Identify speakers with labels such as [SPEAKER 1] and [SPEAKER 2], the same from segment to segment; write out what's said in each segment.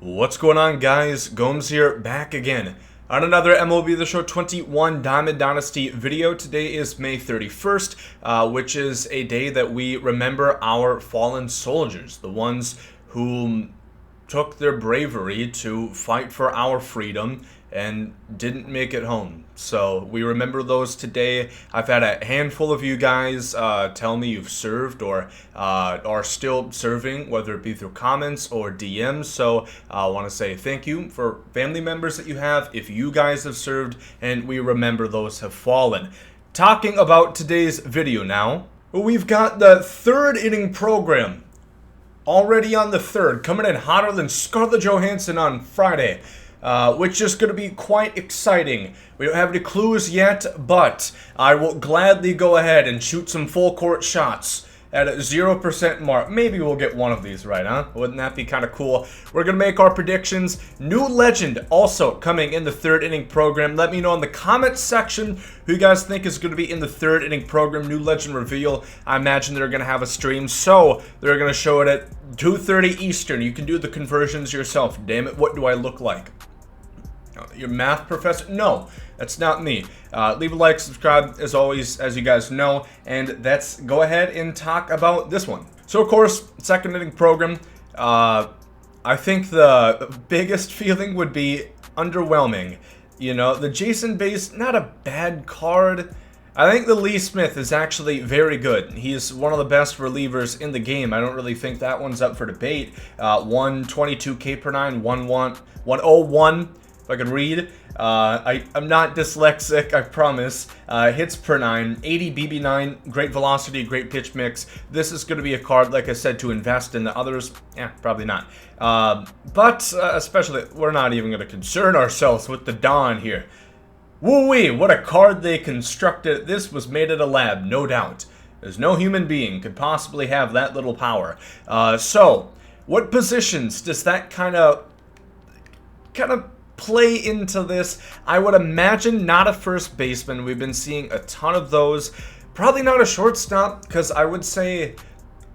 [SPEAKER 1] What's going on, guys? Gomes here, back again on another MLB The Show 21 Diamond Dynasty video. Today is May 31st, which is a day that we remember our fallen soldiers, the ones who took their bravery to fight for our freedom and didn't make it home. So we remember those today. I've had a handful of you guys tell me you've served or are still serving, whether it be through comments or DMs. So I want to say thank you for family members that you have, if you guys have served, and we remember those have fallen. Talking about today's video now, we've got the third inning program. Already on the third, coming in hotter than Scarlett Johansson on Friday. Which is going to be quite exciting. We don't have any clues yet, but I will gladly go ahead and shoot some full court shots at a 0% mark. Maybe we'll get one of these right, huh? Wouldn't that be kind of cool? We're going to make our predictions. New legend also coming in the third inning program. Let me know in the comments section who you guys think is going to be in the third inning program. New legend reveal. I imagine they're going to have a stream, so they're going to show it at 2:30 Eastern. You can do the conversions yourself. Damn it, what do I look like? Your math professor? No, that's not me. Leave a like, subscribe, as always, as you guys know, and let's go ahead and talk about this one. So, of course, second inning program. I think the biggest feeling would be underwhelming. You know, the Jason Bay's not a bad card. I think the Lee Smith is actually very good. He's one of the best relievers in the game. I don't really think that one's up for debate. 122 K per 9, 101. If I could read. I'm not dyslexic, I promise. Hits per 9, 80 BB9, great velocity, great pitch mix. This is going to be a card, like I said, to invest in. The others, probably not. But especially, we're not even going to concern ourselves with the Dawn here. Woo-wee, what a card they constructed. This was made at a lab, no doubt. There's no human being could possibly have that little power. So, what positions does that kind of play into this? I would imagine not a first baseman. We've been seeing a ton of those. Probably not a shortstop, because I would say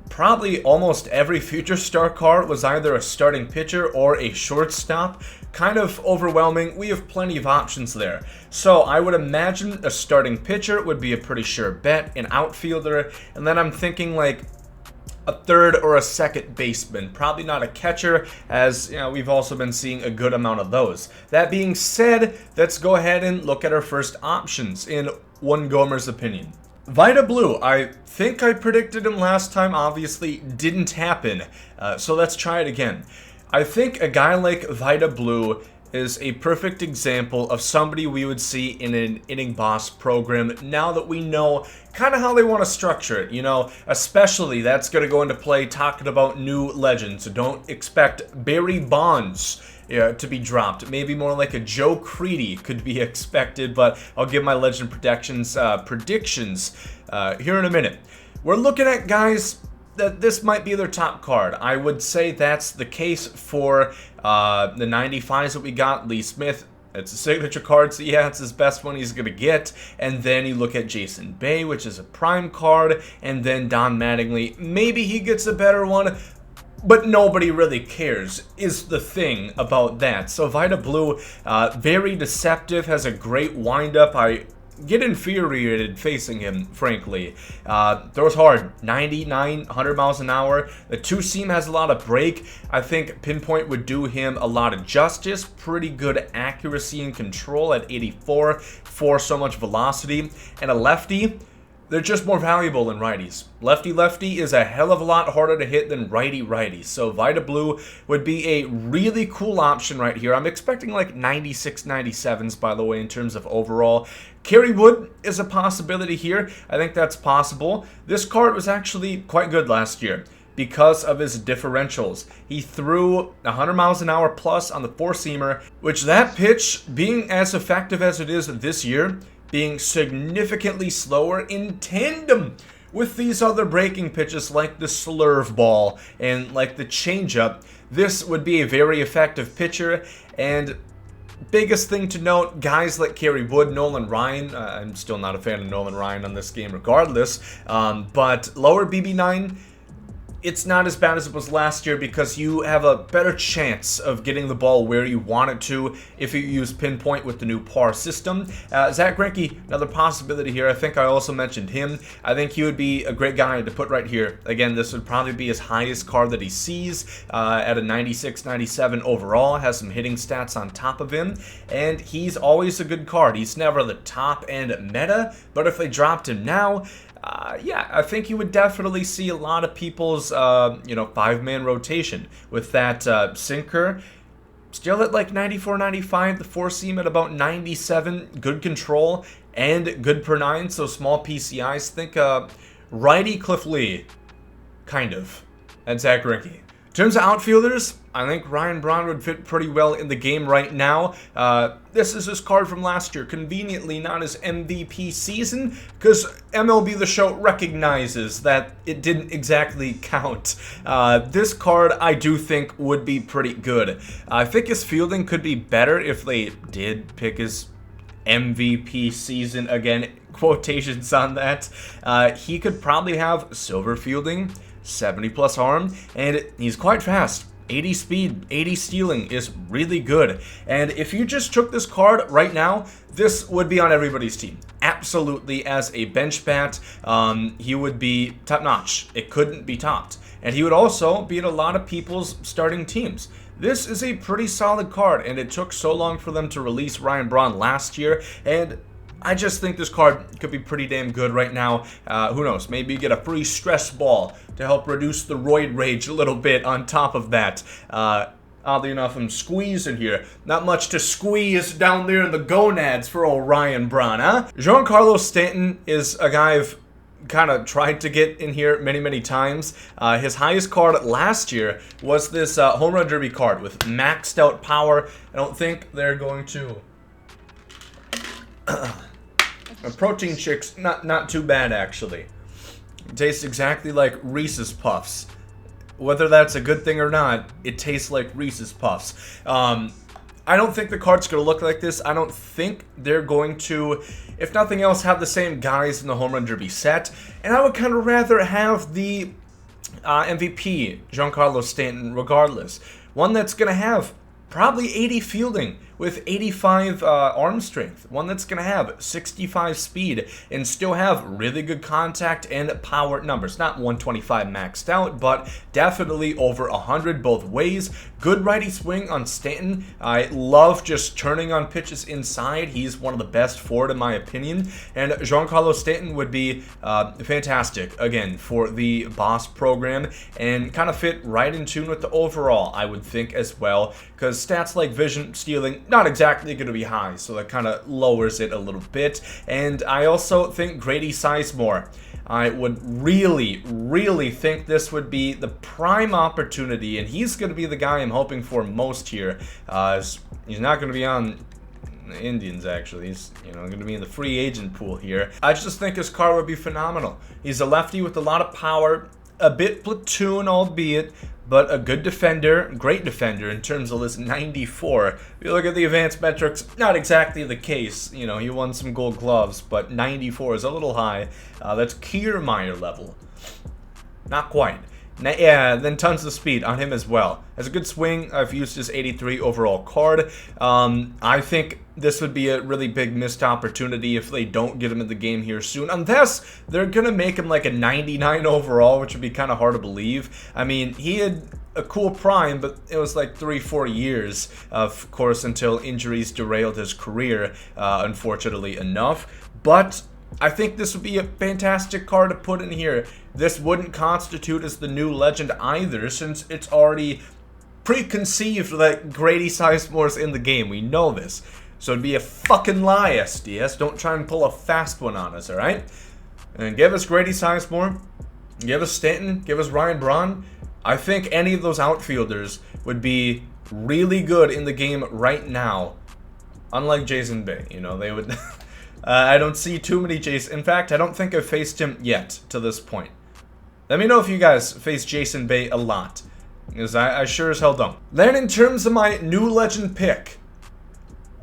[SPEAKER 1] probably almost every future star card was either a starting pitcher or a shortstop. Kind of overwhelming. We have plenty of options there. So I would imagine a starting pitcher would be a pretty sure bet, an outfielder, and then I'm thinking like a third or a second baseman. Probably not a catcher, as you know, we've also been seeing a good amount of those. That being said, let's go ahead and look at our first options in one Gomer's opinion. Vida Blue, I think I predicted him last time, obviously didn't happen, so let's try it again. I think a guy like Vida Blue is a perfect example of somebody we would see in an inning boss program now that we know kind of how they want to structure it, you know, especially that's going to go into play talking about new legends. So don't expect Barry Bonds to be dropped. Maybe more like a Joe Creedy could be expected, but I'll give my legend predictions here in a minute. We're looking at guys that this might be their top card. I would say that's the case for the 95s that we got. Lee Smith, it's a signature card, so yeah, it's his best one he's gonna get. And then you look at Jason Bay, which is a prime card, and then Don Mattingly. Maybe he gets a better one, but nobody really cares, is the thing about that. So Vida Blue, very deceptive, has a great windup. I get infuriated facing him, frankly. Throws hard, 99, 100 miles an hour. The two-seam has a lot of break. I think pinpoint would do him a lot of justice. Pretty good accuracy and control at 84 for so much velocity. And a lefty, they're just more valuable than righties. Lefty-lefty is a hell of a lot harder to hit than righty-righty. So Vida Blue would be a really cool option right here. I'm expecting like 96, 97s, by the way, in terms of overall. Kerry Wood is a possibility here. I think that's possible. This card was actually quite good last year because of his differentials. He threw 100 miles an hour plus on the four-seamer, which that pitch, being as effective as it is this year, being significantly slower in tandem with these other breaking pitches like the slurve ball and like the changeup, this would be a very effective pitcher. And biggest thing to note, guys like Kerry Wood, Nolan Ryan, I'm still not a fan of Nolan Ryan on this game regardless, but lower BB9, it's not as bad as it was last year because you have a better chance of getting the ball where you want it to if you use pinpoint with the new par system. Zach Greinke, another possibility here. I think I also mentioned him. I think he would be a great guy to put right here. Again, this would probably be his highest card that he sees at a 96, 97 overall. Has some hitting stats on top of him, and he's always a good card. He's never the top end meta, but if they dropped him now, yeah, I think you would definitely see a lot of people's, you know, 5-man rotation with that sinker. Still at like 94, 95, the 4-seam at about 97, good control and good per 9, so small PCIs. Think righty Cliff Lee, kind of, and Zach Greinke. In terms of outfielders, I think Ryan Braun would fit pretty well in the game right now. This is his card from last year. Conveniently not his MVP season, because MLB The Show recognizes that it didn't exactly count. This card, I do think, would be pretty good. I think his fielding could be better if they did pick his MVP season. Again, quotations on that. He could probably have silver fielding, 70 plus arm, and he's quite fast. 80 speed, 80 stealing is really good. And if you just took this card right now, this would be on everybody's team. Absolutely, as a bench bat, he would be top notch. It couldn't be topped. And he would also be in a lot of people's starting teams. This is a pretty solid card, and it took so long for them to release Ryan Braun last year, and I just think this card could be pretty damn good right now. Who knows? Maybe you get a free stress ball to help reduce the roid rage a little bit on top of that. Oddly enough, I'm squeezing here. Not much to squeeze down there in the gonads for old Ryan Braun, huh? Giancarlo Stanton is a guy I've kind of tried to get in here many, many times. His highest card last year was this home run derby card with maxed out power. I don't think they're going to... Protein Chicks, not too bad actually. It tastes exactly like Reese's Puffs. Whether that's a good thing or not, it tastes like Reese's Puffs. I don't think the card's going to look like this. I don't think they're going to, if nothing else, have the same guys in the Home Run Derby set. And I would kind of rather have the MVP, Giancarlo Stanton, regardless. One that's going to have probably 80 fielding with 85 arm strength. One that's going to have 65 speed and still have really good contact and power numbers. Not 125 maxed out, but definitely over 100 both ways. Good righty swing on Stanton. I love just turning on pitches inside. He's one of the best for it in my opinion. And Giancarlo Stanton would be fantastic, again, for the boss program and kind of fit right in tune with the overall, I would think, as well. Because stats like vision, stealing, not exactly going to be high, so that kind of lowers it a little bit. And I also think Grady Sizemore, I would really, really think this would be the prime opportunity, and he's going to be the guy I'm hoping for most here. He's not going to be on the Indians, actually. He's, you know, going to be in the free agent pool here. I just think his card would be phenomenal. He's a lefty with a lot of power, a bit platoon, albeit, but a good defender, great defender in terms of this 94. If you look at the advanced metrics, not exactly the case. You know, he won some gold gloves, but 94 is a little high. That's Kiermaier level. Not quite. Yeah, then tons of speed on him as well. Has a good swing. I've used his 83 overall card. I think this would be a really big missed opportunity if they don't get him in the game here soon. Unless they're going to make him like a 99 overall, which would be kind of hard to believe. I mean, he had a cool prime, but it was like 3-4 years, of course, until injuries derailed his career, unfortunately enough. But I think this would be a fantastic card to put in here. This wouldn't constitute as the new legend either, since it's already preconceived that Grady Sizemore's in the game. We know this. So it'd be a fucking lie, SDS. Don't try and pull a fast one on us, alright? And give us Grady Sizemore, give us Stanton, give us Ryan Braun. I think any of those outfielders would be really good in the game right now. Unlike Jason Bay, you know, they would... I don't see too many Jason. In fact, I don't think I've faced him yet to this point. Let me know if you guys face Jason Bay a lot, because I sure as hell don't. Then in terms of my new legend pick,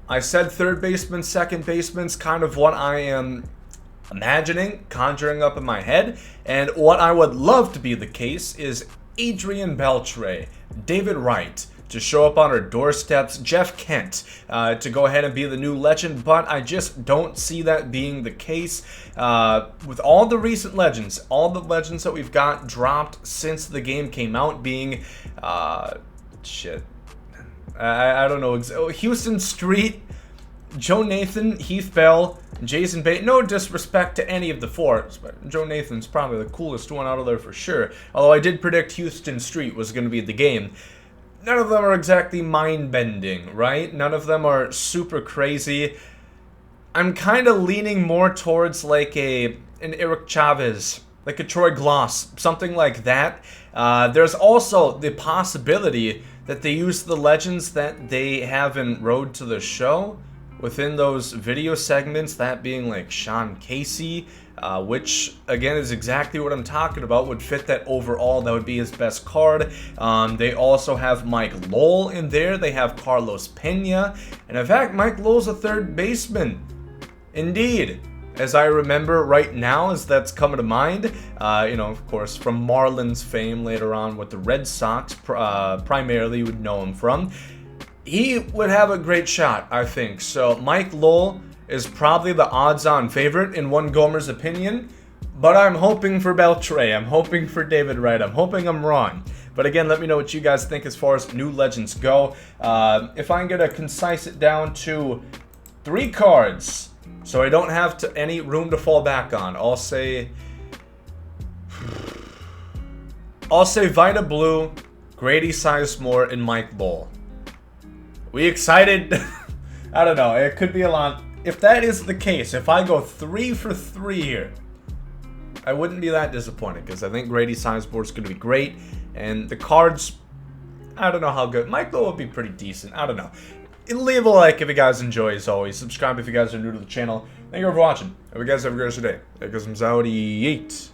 [SPEAKER 1] I said third baseman, second baseman's kind of what I am imagining, conjuring up in my head. And what I would love to be the case is Adrian Beltre, David Wright to show up on our doorsteps, Jeff Kent to go ahead and be the new legend, but I just don't see that being the case. With all the recent legends, all the legends that we've got dropped since the game came out being, I don't know, Houston Street, Joe Nathan, Heath Bell, Jason Bate. No disrespect to any of the four, but Joe Nathan's probably the coolest one out of there for sure. Although I did predict Houston Street was going to be the game. None of them are exactly mind-bending, right? None of them are super crazy. I'm kind of leaning more towards like an Eric Chavez, like a Troy Gloss, something like that. There's also the possibility that they use the legends that they have in Road to the Show within those video segments, that being like Sean Casey, which again is exactly what I'm talking about, would fit that overall. That would be his best card. They also have Mike Lowell in there. They have Carlos Pena, and in fact Mike Lowell's a third baseman. Indeed, as I remember right now, as that's coming to mind, you know, of course, from Marlins fame later on with the Red Sox, primarily you would know him from. He would have a great shot, I think. So Mike Lowell is probably the odds-on favorite in one Gomer's opinion, but I'm hoping for Beltre. I'm hoping for David Wright. I'm hoping I'm wrong. But again, let me know what you guys think as far as new legends go. If I'm going to concise it down to 3 cards, so I don't have any room to fall back on, I'll say Vida Blue, Grady Sizemore, and Mike Lowell. We excited? I don't know. It could be a lot. If that is the case, if I go 3 for 3 here, I wouldn't be that disappointed because I think Grady Sizemore is going to be great. And the cards, I don't know how good. Mike Lowell would be pretty decent. I don't know. Leave a like if you guys enjoy, as always. Subscribe if you guys are new to the channel. Thank you for watching. Hope you guys have a great day. That goes from Saudi 8.